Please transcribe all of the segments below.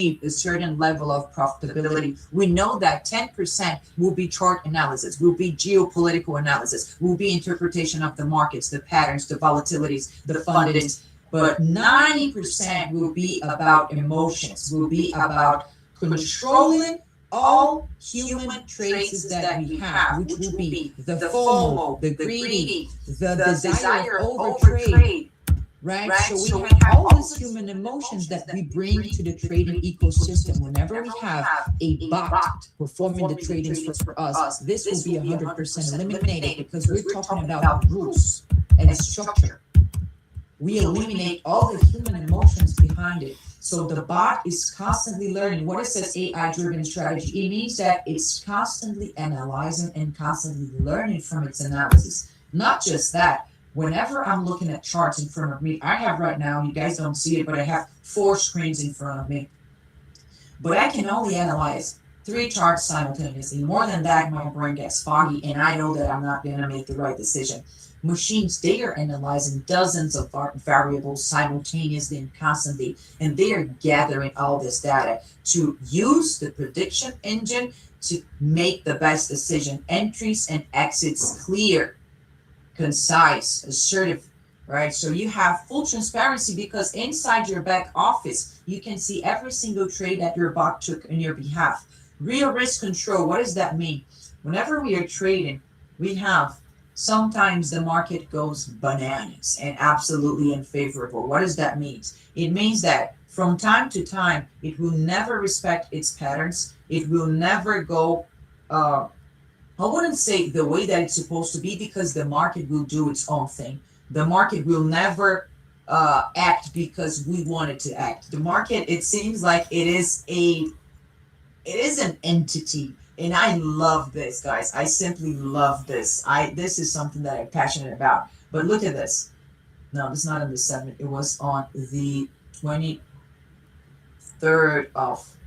a certain level of profitability, we know that 10% will be chart analysis, will be geopolitical analysis, will be interpretation of the markets, the patterns, the volatilities, the fundings, but 90% will be about emotions, will be about controlling all human traits that we have, which will be the FOMO, the greedy, the desire of overtrade. Right? So we have all these human emotions that we bring to the trading ecosystem. Whenever we have a bot performing the tradings for us, this will be 100% eliminated because we're talking about rules and structure. We eliminate all the human emotions behind it. So the bot is constantly learning. What it says AI-driven strategy, it means that it's constantly analyzing and constantly learning from its analysis. Not just that. Whenever I'm looking at charts in front of me, I have right now, you guys don't see it, but I have 4 screens in front of me. But I can only analyze 3 charts simultaneously. More than that, my brain gets foggy, and I know that I'm not going to make the right decision. Machines, they are analyzing dozens of variables simultaneously and constantly, and they are gathering all this data to use the prediction engine to make the best decision. Entries and exits clear, concise, assertive, right? So you have full transparency because inside your back office, you can see every single trade that your bot took on your behalf. Real risk control, what does that mean? Whenever we are trading, we have sometimes the market goes bananas and absolutely unfavorable. What does that mean? It means that from time to time, it will never respect its patterns. It will never go I wouldn't say the way that it's supposed to be because the market will do its own thing. The market will never act because we want it to act. The market, it seems like it is an entity. And I love this, guys. I simply love this. This is something that I'm passionate about. But look at this. No, it's not on the 7th. It was on the 23rd of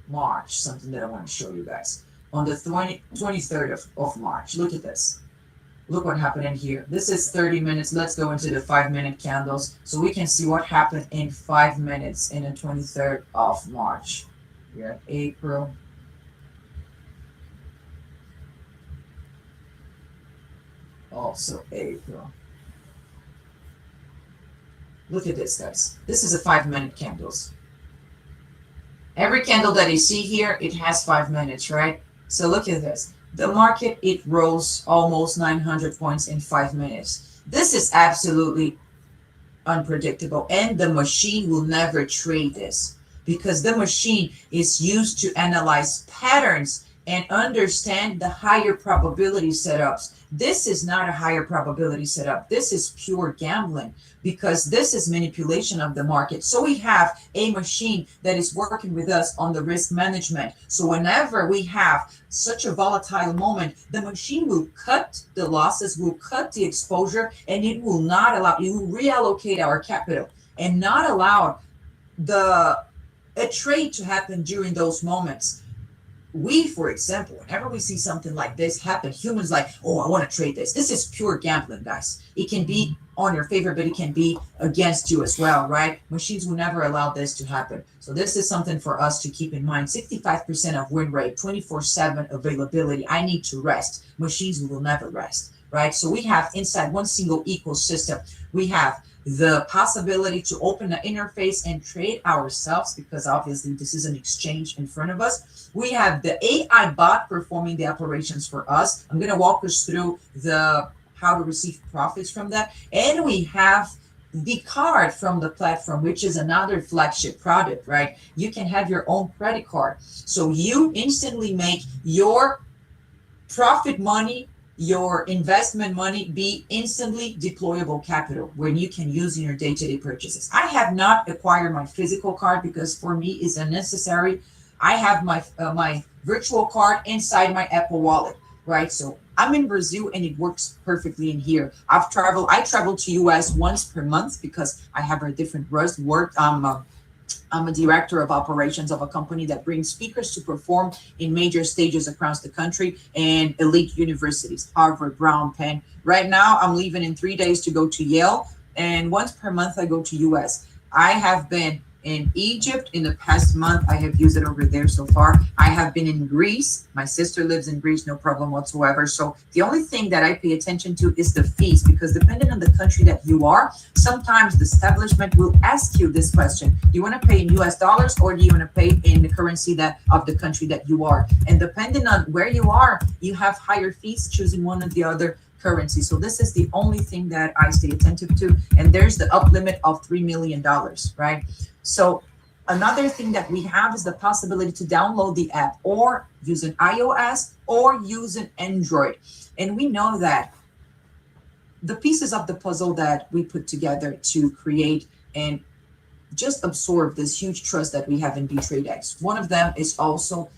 March, something that I want to show you guys. On the 23rd of March. Look at this. Look what happened in here. This is 30 minutes. Let's go into the 5-minute candles so we can see what happened in 5 minutes in the 23rd of March. We're at April. Also April. Look at this, guys. This is a 5-minute candles. Every candle that you see here, it has 5 minutes, right? So look at this. The market, it rose almost 900 points in 5 minutes. This is absolutely unpredictable. And the machine will never trade this because the machine is used to analyze patterns and understand the higher probability setups. This is not a higher probability setup. This is pure gambling because this is manipulation of the market. So we have a machine that is working with us on the risk management. So whenever we have such a volatile moment, the machine will cut the losses, will cut the exposure, and it will not allow, it will reallocate our capital and not allow a trade to happen during those moments. We, for example, whenever we see something like this happen, humans like, oh, I want to trade this. This is pure gambling, guys. It can be on your favor, but it can be against you as well, right? Machines will never allow this to happen. So this is something for us to keep in mind. 65% of win rate, 24/7 availability. I need to rest. Machines will never rest, right? So we have inside one single ecosystem, we have the possibility to open the interface and trade ourselves because obviously this is an exchange in front of us. We have the AI bot performing the operations for us. I'm going to walk us through how to receive profits from that. And we have the card from the platform, which is another flagship product, right? You can have your own credit card. So you instantly make your profit money, your investment money be instantly deployable capital when you can use in your day-to-day purchases. I have not acquired my physical card because for me it's unnecessary. I have my virtual card inside my Apple Wallet, right? So I'm in Brazil and it works perfectly in here. I travel to US once per month because I have a different work. I'm a director of operations of a company that brings speakers to perform in major stages across the country and elite universities, Harvard, Brown, Penn. Right now, I'm leaving in 3 days to go to Yale, and once per month, I go to US. I have been in Egypt in the past month. I have used it over there so far. I have been in Greece. My sister lives in Greece, no problem whatsoever. So the only thing that I pay attention to is the fees, because depending on the country that you are, sometimes the establishment will ask you this question: do you want to pay in US dollars, or do you want to pay in the currency that of the country that you are? And depending on where you are, you have higher fees choosing one or the other currency. So this is the only thing that I stay attentive to. And there's the up limit of $3 million, right? So another thing that we have is the possibility to download the app or use an iOS or use an Android. And we know that the pieces of the puzzle that we put together to create and just absorb this huge trust that we have in BitradeX. One of them is also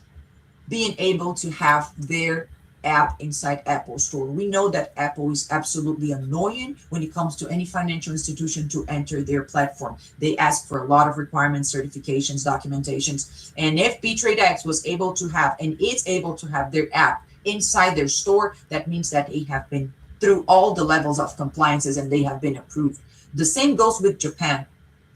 being able to have their app inside Apple Store. We know that Apple is absolutely annoying when it comes to any financial institution to enter their platform. They ask for a lot of requirements, certifications, documentations. And if BitradeX was able to have, and it's able to have their app inside their store, that means that they have been through all the levels of compliances and they have been approved. The same goes with Japan.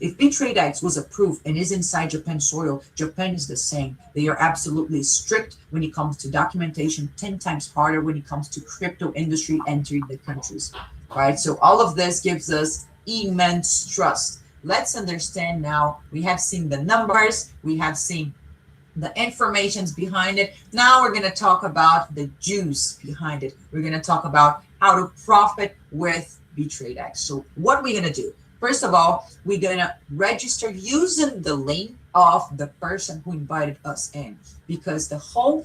If BitradeX was approved and is inside Japan soil, Japan is the same. They are absolutely strict when it comes to documentation, 10 times harder when it comes to crypto industry entering the countries, right? So all of this gives us immense trust. Let's understand now, we have seen the numbers, we have seen the informations behind it. Now we're going to talk about the juice behind it. We're going to talk about how to profit with BitradeX. So what are we going to do? First of all, we're going to register using the link of the person who invited us in, because the whole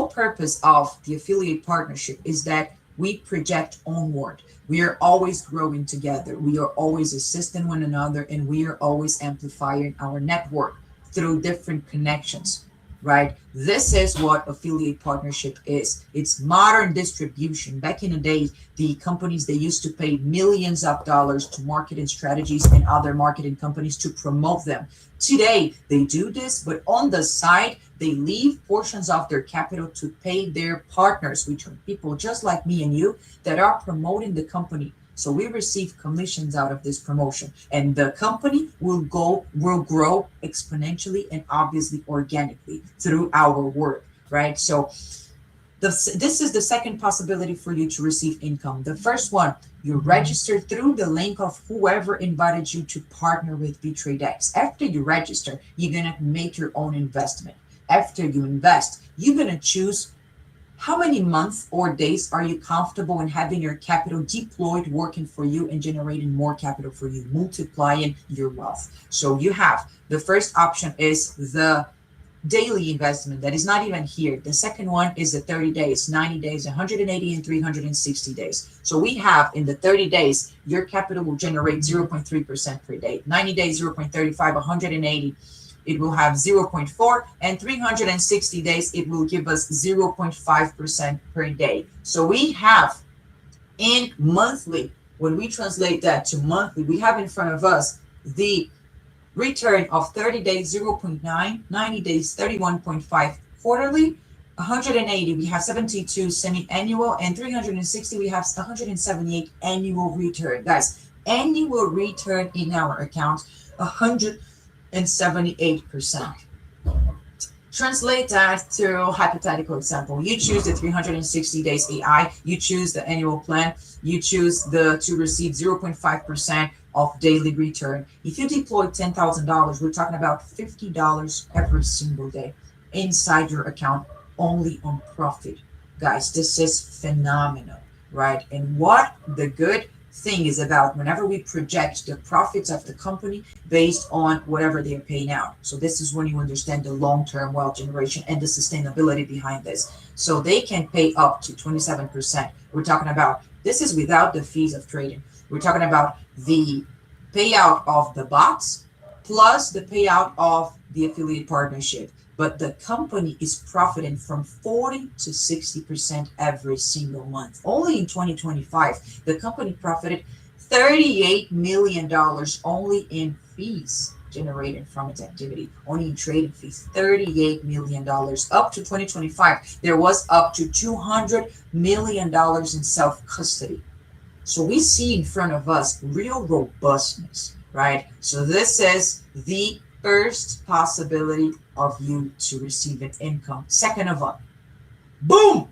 purpose of the affiliate partnership is that we project onward. We are always growing together. We are always assisting one another, and we are always amplifying our network through different connections, right? This is what affiliate partnership is. It's modern distribution. Back in the day, the companies, they used to pay millions of dollars to marketing strategies and other marketing companies to promote them. Today, they do this, but on the side, they leave portions of their capital to pay their partners, which are people just like me and you that are promoting the company. So we receive commissions out of this promotion, and the company will grow exponentially and obviously organically through our work, right? So this is the second possibility for you to receive income. The first one, you register through the link of whoever invited you to partner with BitradeX. After you register, you're gonna make your own investment. After you invest, you're gonna choose how many months or days are you comfortable in having your capital deployed, working for you and generating more capital for you, multiplying your wealth. So you have, the first option is the daily investment that is not even here. The second one is the 30 days, 90 days, 180 and 360 days. So we have in the 30 days, your capital will generate 0.3% per day, 90 days, 0.35, 180. It will have 0.4, and 360 days, it will give us 0.5% per day. So we have in monthly, when we translate that to monthly, we have in front of us the return of 30 days, 0.9, 90 days, 31.5 quarterly, 180, we have 72 semi-annual, and 360, we have 178 annual return. Guys, annual return in our account, 178%. Translate that to a hypothetical example. You choose the 360 days AI, you choose the annual plan, you choose to receive 0.5% of daily return. If you deploy $10,000, we're talking about $50 every single day inside your account, only on profit. Guys, this is phenomenal, right? And what the good thing is about whenever we project the profits of the company based on whatever they're paying out. So this is when you understand the long-term wealth generation and the sustainability behind this. So they can pay up to 27%. We're talking about, this is without the fees of trading. We're talking about the payout of the bots plus the payout of the affiliate partnership. But the company is profiting from 40 to 60% every single month. Only in 2025, the company profited $38 million only in fees generated from its activity, only in trading fees, $38 million. Up to 2025, there was up to $200 million in self-custody. So we see in front of us real robustness, right? So this is the first possibility of you to receive an income. Second of all, boom!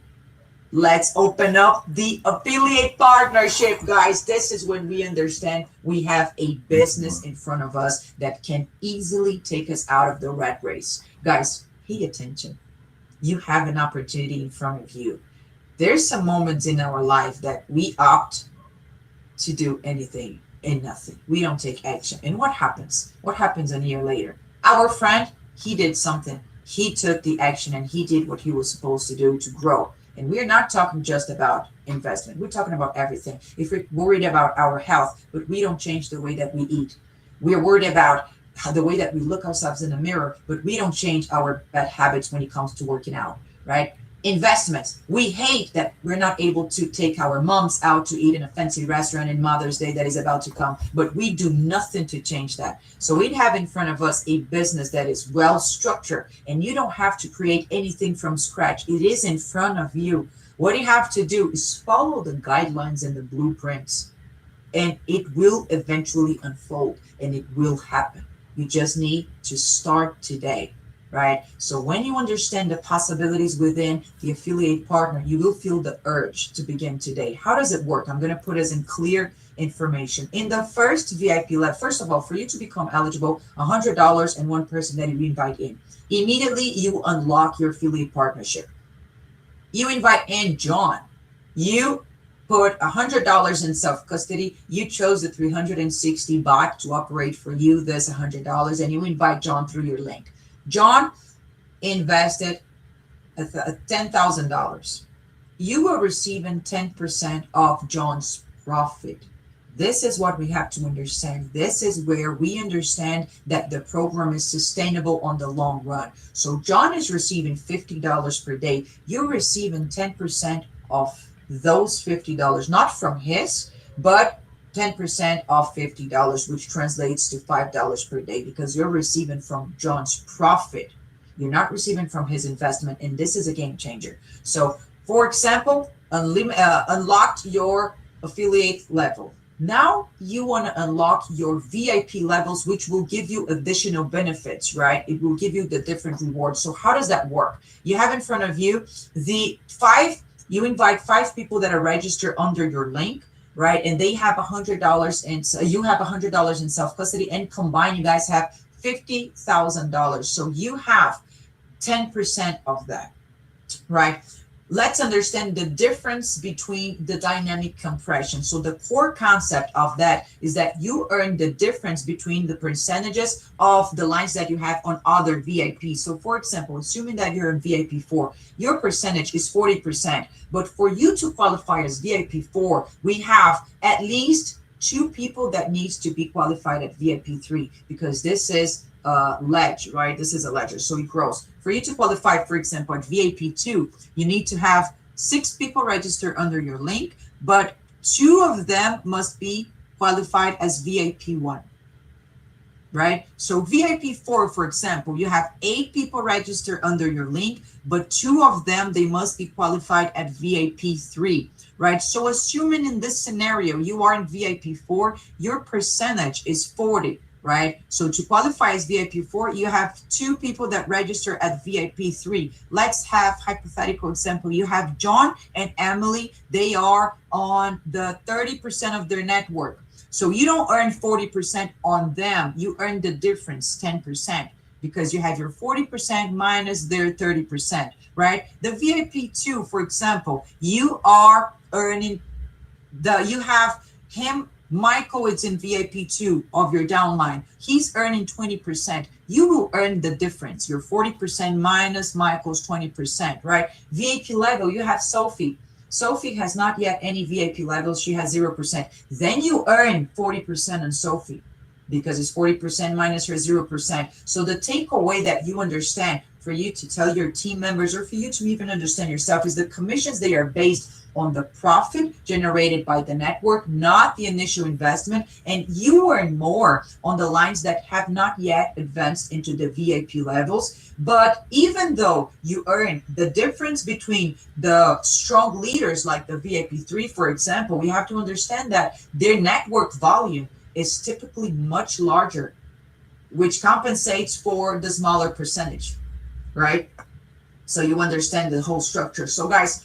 Let's open up the affiliate partnership, guys. This is when we understand we have a business in front of us that can easily take us out of the rat race. Guys, pay attention. You have an opportunity in front of you. There's some moments in our life that we opt to do anything and nothing. We don't take action. And what happens? What happens a year later? Our friend, he did something. He took the action and he did what he was supposed to do to grow. And we're not talking just about investment. We're talking about everything. If we're worried about our health, but we don't change the way that we eat. We're worried about the way that we look ourselves in the mirror, but we don't change our bad habits when it comes to working out, right? Investments. We hate that we're not able to take our moms out to eat in a fancy restaurant in Mother's Day that is about to come, but we do nothing to change that. So we have in front of us a business that is well structured, and you don't have to create anything from scratch. It is in front of you. What you have to do is follow the guidelines and the blueprints, and it will eventually unfold and it will happen. You just need to start today. Right? So when you understand the possibilities within the affiliate partner, you will feel the urge to begin today. How does it work? I'm going to put us in clear information. In the first VIP level, first of all, for you to become eligible, $100 and one person that you invite in. Immediately, you unlock your affiliate partnership. You invite in John. You put $100 in self-custody. You chose the 360 bot to operate for you, this $100, and you invite John through your link. John invested $10,000. You were receiving 10% of John's profit. This is what we have to understand. This is where we understand that the program is sustainable on the long run. So John is receiving $50 per day. You're receiving 10% of those $50, not from his, but 10% of $50, which translates to $5 per day, because you're receiving from John's profit. You're not receiving from his investment, and this is a game changer. So, for example, unlocked your affiliate level. Now you want to unlock your VIP levels, which will give you additional benefits, right? It will give you the different rewards. So how does that work? You have in front of you you invite 5 people that are registered under your link, right? And they have $100 and so you have $100 in self-custody, and combined you guys have $50,000. So you have 10% of that, right? Let's understand the difference between the dynamic compression. So the core concept of that is that you earn the difference between the percentages of the lines that you have on other VIPs. So for example, assuming that you're in VIP 4, your percentage is 40%. But for you to qualify as VIP 4, we have at least 2 people that needs to be qualified at VIP 3, because this is ledge, right? This is a ledger, so it grows. For you to qualify, for example, at VIP 2, you need to have 6 people registered under your link, but 2 of them must be qualified as VIP 1, right? So VIP 4, for example, you have 8 people registered under your link, but 2 of them, they must be qualified at VIP 3, right? So assuming in this scenario, you are in VIP 4, your percentage is 40. Right? So to qualify as VIP 4, you have 2 people that register at VIP 3. Let's have hypothetical example. You have John and Emily. They are on the 30% of their network. So you don't earn 40% on them. You earn the difference, 10%, because you have your 40% minus their 30%, right? The VIP 2, for example, you are earning you have him. Michael is in VIP 2 of your downline. He's earning 20%. You will earn the difference. Your 40% minus Michael's 20%, right? VIP level, you have Sophie. Sophie has not yet any VIP levels. She has 0%. Then you earn 40% on Sophie, because it's 40% minus her 0%. So the takeaway that you understand, for you to tell your team members, or for you to even understand yourself, is the commissions, they are based on the profit generated by the network, not the initial investment. And you earn more on the lines that have not yet advanced into the VIP levels. But even though you earn the difference between the strong leaders like the VIP 3, for example, we have to understand that their network volume is typically much larger, which compensates for the smaller percentage, right? So you understand the whole structure. So guys,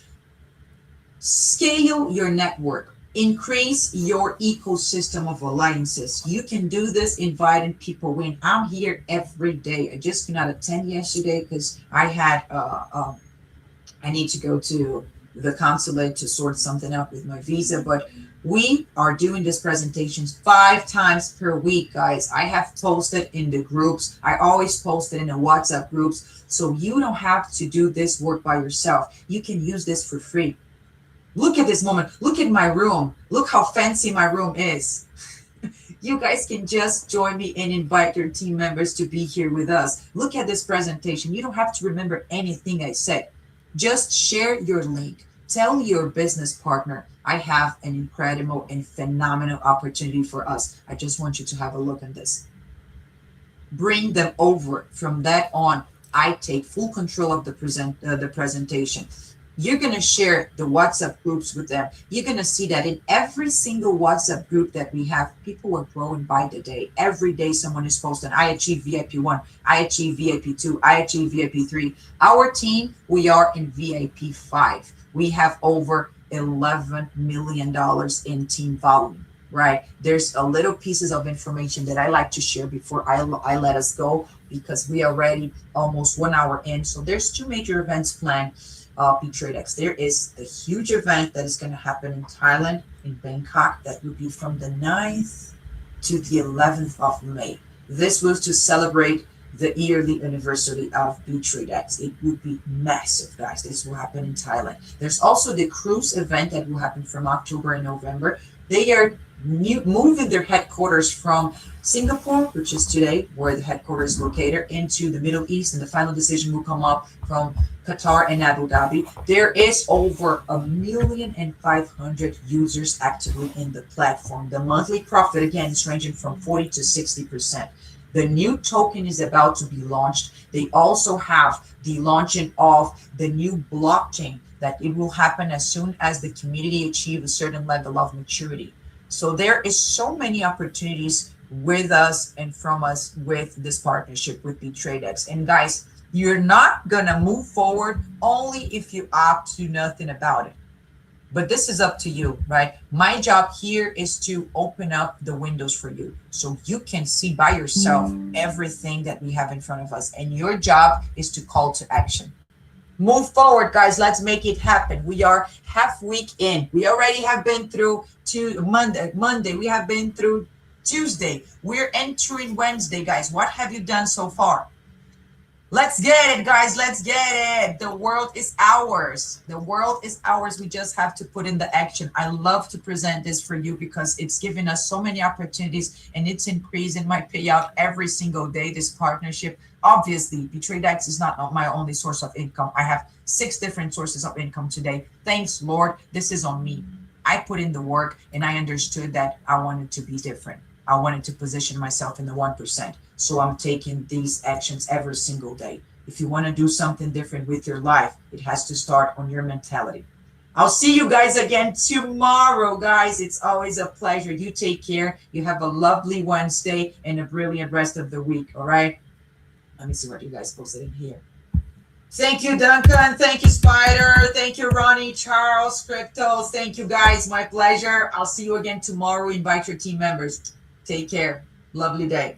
scale your network, increase your ecosystem of alliances. You can do this inviting people in. I'm here every day. I just could not attend yesterday because I had I need to go to the consulate to sort something out with my visa, but we are doing these presentations 5 times per week, guys. I have posted in the groups. I always post it in the WhatsApp groups. So you don't have to do this work by yourself. You can use this for free. Look at this moment. Look at my room. Look how fancy my room is. You guys can just join me and invite your team members to be here with us. Look at this presentation. You don't have to remember anything I said. Just share your link. Tell your business partner, I have an incredible and phenomenal opportunity for us. I just want you to have a look at this. Bring them over. From that on, I take full control of the presentation. You're going to share the WhatsApp groups with them. You're going to see that in every single WhatsApp group that we have, people are growing by the day. Every day someone is posting, I achieved VIP 1, I achieved VIP 2, I achieved VIP 3. Our team, we are in VIP 5. We have over $11 million in team volume, right? There's a little pieces of information that I like to share before I let us go, because we are already almost 1 hour in. So there's 2 major events planned. BitradeX. There is a huge event that is going to happen in Thailand, in Bangkok, that will be from the 9th to the 11th of May. This was to celebrate the yearly anniversary of BitradeX. It would be massive, guys. This will happen in Thailand. There's also the cruise event that will happen from October and November. They are moving their headquarters from Singapore, which is today where the headquarters is located, into the Middle East, and the final decision will come up from Qatar and Abu Dhabi. There is over 1,500,000 users actively in the platform. The monthly profit, again, is ranging from 40 to 60%. The new token is about to be launched. They also have the launching of the new blockchain that it will happen as soon as the community achieves a certain level of maturity. So there is so many opportunities with us and from us with this partnership with BitradeX. And guys, you're not gonna move forward only if you opt to do nothing about it. But this is up to you, right? My job here is to open up the windows for you so you can see by yourself everything that we have in front of us. And your job is to call to action. Move forward, guys. Let's make it happen. We are half week in. We already have been through Monday. We have been through Tuesday. We're entering Wednesday, guys. What have you done so far? Let's get it, guys. Let's get it. The world is ours. The world is ours. We just have to put in the action. I love to present this for you because it's giving us so many opportunities, and it's increasing my payout every single day, this partnership. Obviously, BitradeX is not my only source of income. I have 6 different sources of income today. Thanks, Lord. This is on me. I put in the work, and I understood that I wanted to be different. I wanted to position myself in the 1%. So I'm taking these actions every single day. If you want to do something different with your life, it has to start on your mentality. I'll see you guys again tomorrow, guys. It's always a pleasure. You take care. You have a lovely Wednesday and a brilliant rest of the week. All right. Let me see what you guys posted in here. Thank you, Duncan. Thank you, Spider. Thank you, Ronnie, Charles, Cryptos. Thank you, guys. My pleasure. I'll see you again tomorrow. Invite your team members. Take care. Lovely day.